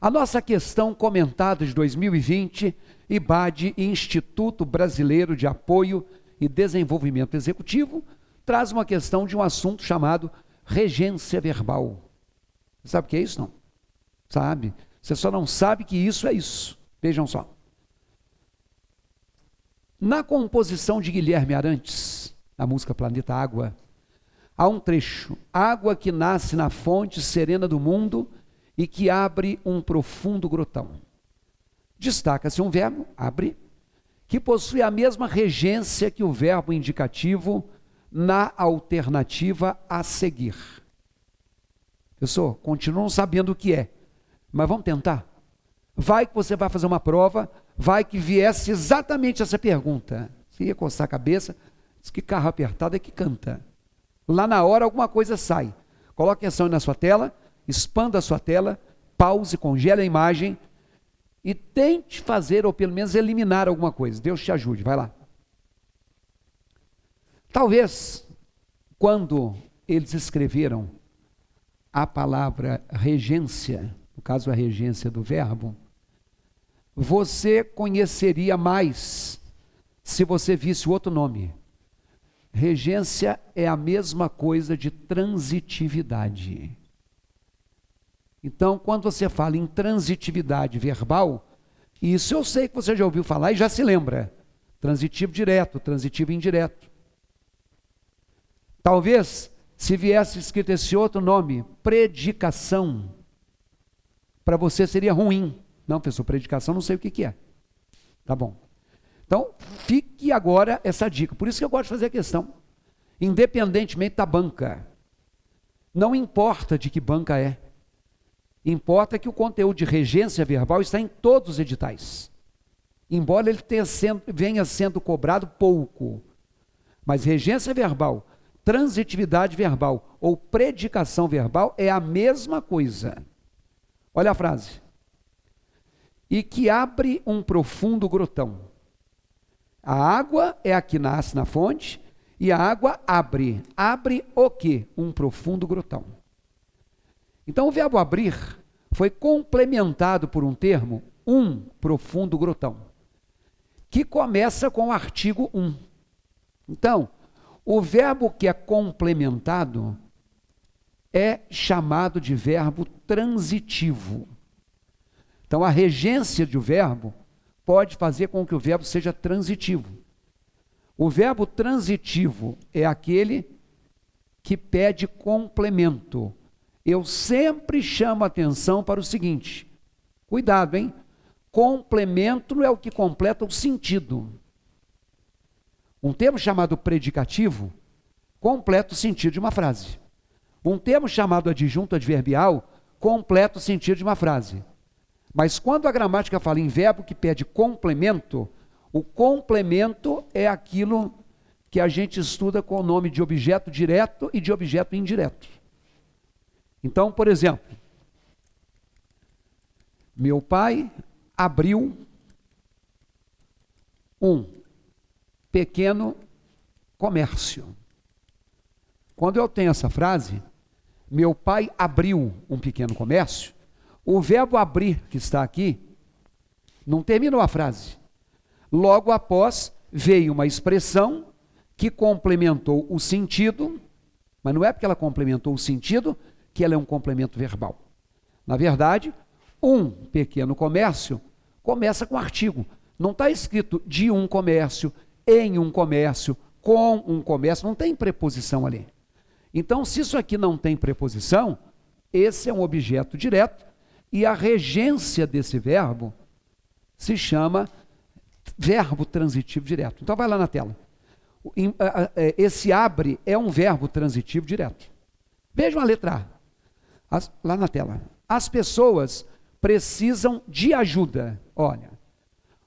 A nossa questão comentada de 2020, IBAD, Instituto Brasileiro de Apoio e Desenvolvimento Executivo, traz uma questão de um assunto chamado regência verbal. Você sabe o que é isso, não? Sabe? Você só não sabe que isso é isso. Vejam só. Na composição de Guilherme Arantes, na música Planeta Água, há um trecho: água que nasce na fonte serena do mundo e que abre um profundo grotão. Destaca-se um verbo, abre, que possui a mesma regência que o verbo indicativo na alternativa a seguir. Pessoal, continuam sabendo o que é, mas vamos tentar. Vai que você vai fazer uma prova, vai que viesse exatamente essa pergunta. Você ia coçar a cabeça, diz que carro apertado é que canta. Lá na hora alguma coisa sai. Coloque atenção na sua tela, expanda a sua tela, pause, congele a imagem e tente fazer, ou pelo menos eliminar alguma coisa. Deus te ajude, vai lá. Talvez, quando eles escreveram a palavra regência, no caso a regência do verbo, você conheceria mais se você visse o outro nome. Regência é a mesma coisa de transitividade. Então, quando você fala em transitividade verbal, isso eu sei que você já ouviu falar e já se lembra. Transitivo direto, transitivo indireto. Talvez, se viesse escrito esse outro nome, predicação, para você seria ruim. Não, professor, predicação não sei o que é. Tá bom. Então, fique agora essa dica. Por isso que eu gosto de fazer a questão. Independentemente da banca. Não importa de que banca é. Importa que o conteúdo de regência verbal está em todos os editais. Embora ele venha sendo cobrado pouco. Mas regência verbal, transitividade verbal ou predicação verbal é a mesma coisa. Olha a frase. E que abre um profundo grotão. A água é a que nasce na fonte e a água abre. Abre o quê? Um profundo grotão. Então o verbo abrir foi complementado por um termo, um profundo grotão, que começa com o artigo um. Então, o verbo que é complementado é chamado de verbo transitivo. Então, a regência do verbo pode fazer com que o verbo seja transitivo. O verbo transitivo é aquele que pede complemento. Eu sempre chamo a atenção para o seguinte, cuidado, hein? Complemento não é o que completa o sentido. Um termo chamado predicativo completa o sentido de uma frase. Um termo chamado adjunto adverbial completa o sentido de uma frase. Mas quando a gramática fala em verbo que pede complemento, o complemento é aquilo que a gente estuda com o nome de objeto direto e de objeto indireto. Então, por exemplo, meu pai abriu um pequeno comércio. Quando eu tenho essa frase, meu pai abriu um pequeno comércio, o verbo abrir que está aqui não terminou a frase. Logo após veio uma expressão que complementou o sentido, mas não é porque ela complementou o sentido que ela é um complemento verbal. Na verdade, um pequeno comércio começa com artigo. Não está escrito de um comércio, em um comércio, com um comércio, não tem preposição ali. Então, se isso aqui não tem preposição, esse é um objeto direto e a regência desse verbo se chama verbo transitivo direto. Então, vai lá na tela. Esse abre é um verbo transitivo direto. Vejam a letra A. Lá na tela. As pessoas precisam de ajuda. Olha,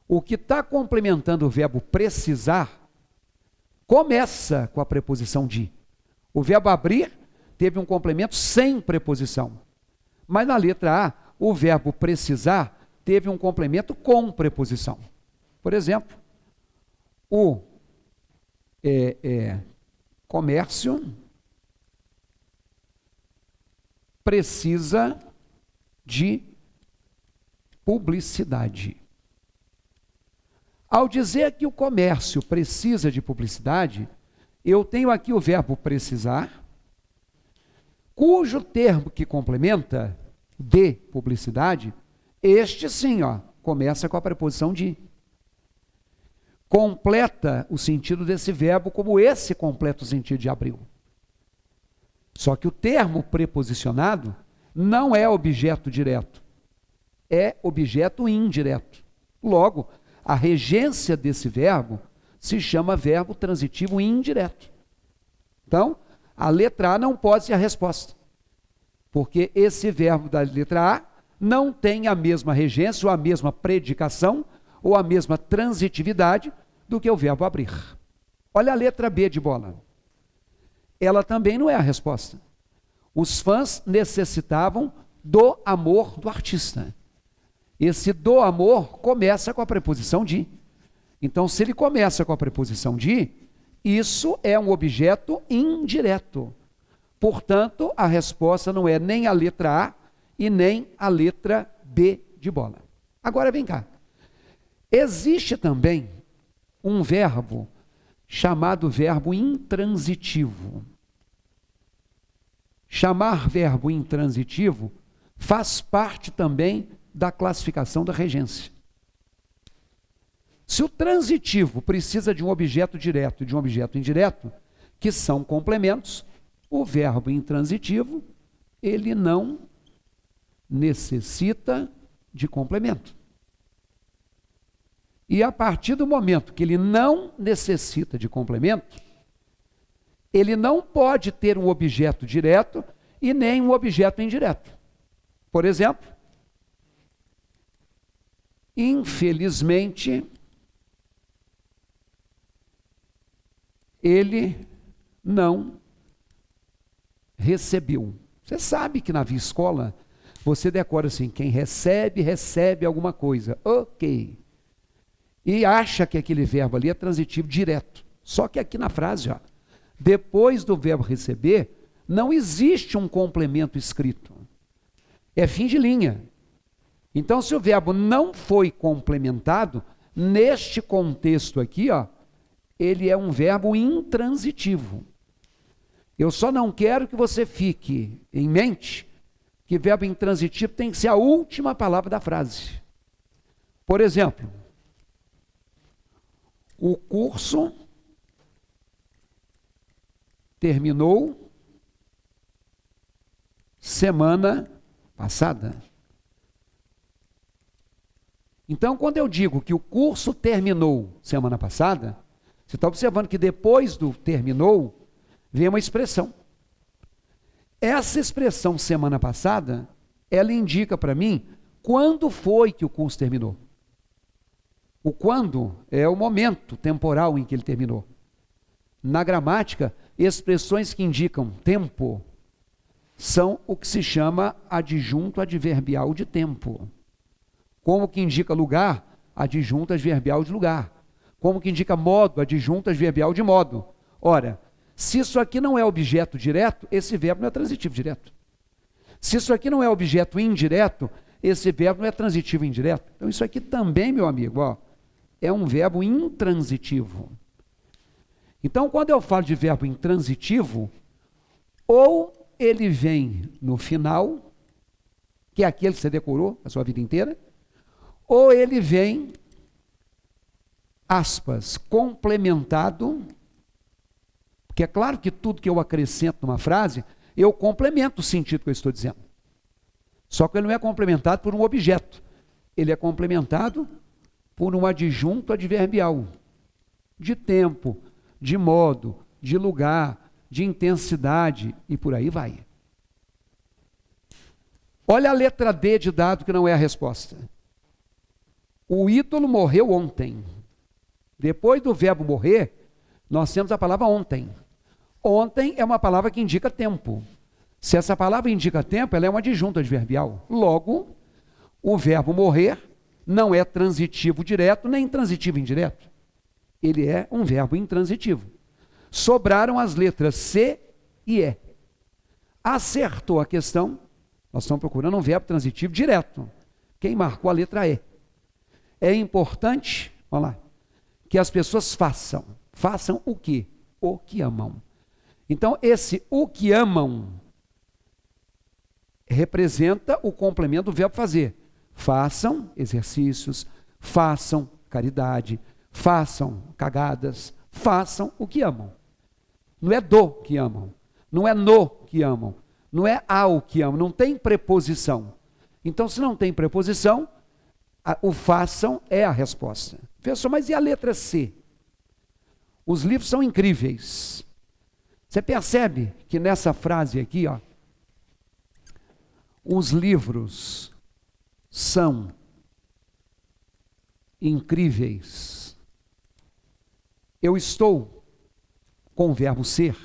o que está complementando o verbo precisar começa com a preposição de. O verbo abrir teve um complemento sem preposição. Mas na letra A, o verbo precisar teve um complemento com preposição. Por exemplo, o comércio precisa de publicidade. Ao dizer que o comércio precisa de publicidade, eu tenho aqui o verbo precisar, cujo termo que complementa, de publicidade, este sim, começa com a preposição de. Completa o sentido desse verbo como esse completa o sentido de abril. Só que o termo preposicionado não é objeto direto, é objeto indireto. Logo, a regência desse verbo se chama verbo transitivo indireto. Então, a letra A não pode ser a resposta, porque esse verbo da letra A não tem a mesma regência, ou a mesma predicação, ou a mesma transitividade do que o verbo abrir. Olha a letra B de bola. Ela também não é a resposta. Os fãs necessitavam do amor do artista. Esse do amor começa com a preposição de. Então, se ele começa com a preposição de, isso é um objeto indireto. Portanto, a resposta não é nem a letra A e nem a letra B de bola. Agora vem cá. Existe também um verbo chamado verbo intransitivo. Chamar verbo intransitivo faz parte também da classificação da regência. Se o transitivo precisa de um objeto direto e de um objeto indireto, que são complementos, o verbo intransitivo, ele não necessita de complemento. E a partir do momento que ele não necessita de complemento, ele não pode ter um objeto direto e nem um objeto indireto. Por exemplo, infelizmente, ele não recebeu. Você sabe que na Via Escola, você decora assim, quem recebe, recebe alguma coisa. Ok. E acha que aquele verbo ali é transitivo direto. Só que aqui na frase, depois do verbo receber, não existe um complemento escrito. É fim de linha. Então, se o verbo não foi complementado, neste contexto aqui, ele é um verbo intransitivo. Eu só não quero que você fique em mente que verbo intransitivo tem que ser a última palavra da frase. Por exemplo, o curso terminou semana passada. Então, quando eu digo que o curso terminou semana passada, você está observando que depois do terminou, vem uma expressão. Essa expressão semana passada, ela indica para mim quando foi que o curso terminou. O quando é o momento temporal em que ele terminou. Na gramática, expressões que indicam tempo são o que se chama adjunto adverbial de tempo. Como que indica lugar, adjunto adverbial de lugar. Como que indica modo, adjunto adverbial de modo. Ora, se isso aqui não é objeto direto, esse verbo não é transitivo direto. Se isso aqui não é objeto indireto, esse verbo não é transitivo indireto. Então isso aqui também, meu amigo, é um verbo intransitivo. Então, quando eu falo de verbo intransitivo, ou ele vem no final, que é aquele que você decorou a sua vida inteira, ou ele vem, aspas, complementado, porque é claro que tudo que eu acrescento numa frase, eu complemento o sentido que eu estou dizendo. Só que ele não é complementado por um objeto, ele é complementado por um adjunto adverbial, de tempo, de modo, de lugar, de intensidade e por aí vai. Olha a letra D de dado que não é a resposta. O ídolo morreu ontem. Depois do verbo morrer, nós temos a palavra ontem. Ontem é uma palavra que indica tempo. Se essa palavra indica tempo, ela é um adjunto adverbial. Logo, o verbo morrer não é transitivo direto, nem transitivo indireto. Ele é um verbo intransitivo. Sobraram as letras C e E. Acertou a questão, nós estamos procurando um verbo transitivo direto. Quem marcou a letra E. É importante, olha lá, que as pessoas façam. Façam o quê? O que amam. Então, esse o que amam representa o complemento do verbo fazer. Façam exercícios, façam caridade, façam cagadas, façam o que amam. Não é do que amam, não é no que amam, não é ao que amam, não tem preposição. Então, se não tem preposição, o façam é a resposta. Professor, mas e a letra C? Os livros são incríveis. Você percebe que nessa frase aqui, ó, os livros são incríveis. Eu estou com o verbo ser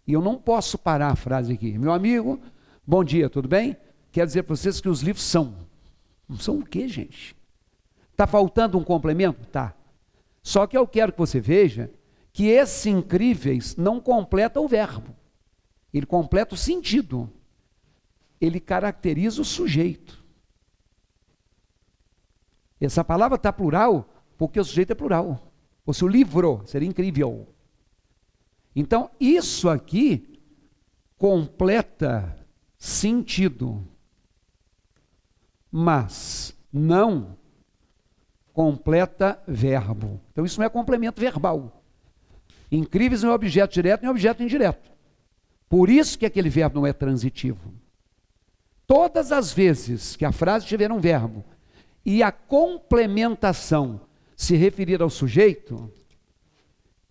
e eu não posso parar a frase aqui. Meu amigo, bom dia, tudo bem? Quero dizer para vocês que os livros são. Não são o quê, gente? Está faltando um complemento? Tá. Só que eu quero que você veja que esses incríveis não completa o verbo. Ele completa o sentido. Ele caracteriza o sujeito. Essa palavra está plural porque o sujeito é plural. Ou se o livro seria incrível. Então, isso aqui completa sentido, mas não completa verbo. Então, isso não é complemento verbal. Incríveis não é objeto direto nem objeto indireto. Por isso que aquele verbo não é transitivo. Todas as vezes que a frase tiver um verbo e a complementação se referir ao sujeito,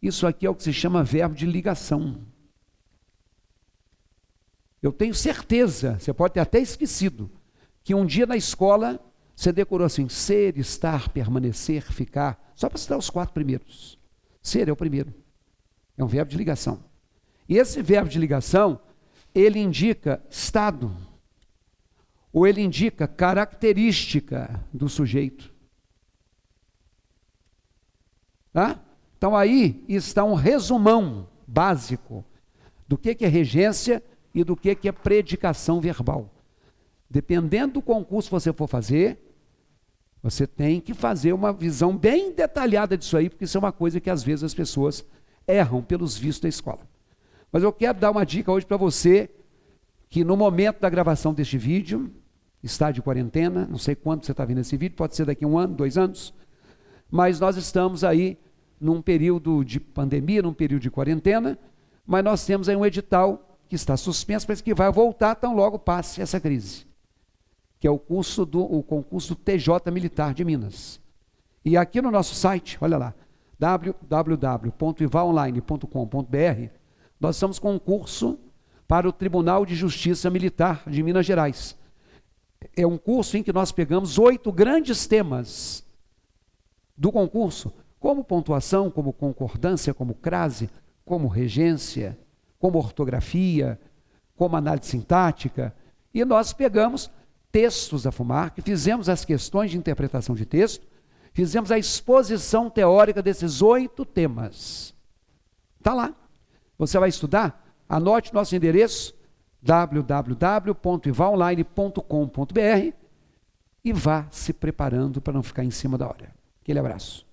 isso aqui é o que se chama verbo de ligação. Eu tenho certeza, você pode ter até esquecido, que um dia na escola você decorou assim, ser, estar, permanecer, ficar, só para citar os 4 primeiros. Ser é o primeiro, é um verbo de ligação. E esse verbo de ligação, ele indica estado, ou ele indica característica do sujeito. Tá? Então aí está um resumão básico do que é regência e do que é predicação verbal. Dependendo do concurso que você for fazer, você tem que fazer uma visão bem detalhada disso aí, porque isso é uma coisa que às vezes as pessoas erram pelos vistos da escola. Mas eu quero dar uma dica hoje para você, que no momento da gravação deste vídeo, está de quarentena, não sei quando você está vendo esse vídeo, pode ser daqui a 1 ano, 2 anos, mas nós estamos aí num período de pandemia, num período de quarentena, mas nós temos aí um edital que está suspenso, mas que vai voltar tão logo passe essa crise, que é o concurso do TJ Militar de Minas. E aqui no nosso site, olha lá, www.ivalonline.com.br, nós estamos com um curso para o Tribunal de Justiça Militar de Minas Gerais. É um curso em que nós pegamos 8 grandes temas do concurso, como pontuação, como concordância, como crase, como regência, como ortografia, como análise sintática, e nós pegamos textos da FUMARC, fizemos as questões de interpretação de texto, fizemos a exposição teórica desses 8 temas. Está lá. Você vai estudar? Anote nosso endereço, www.ivalonline.com.br, e vá se preparando para não ficar em cima da hora. Aquele abraço.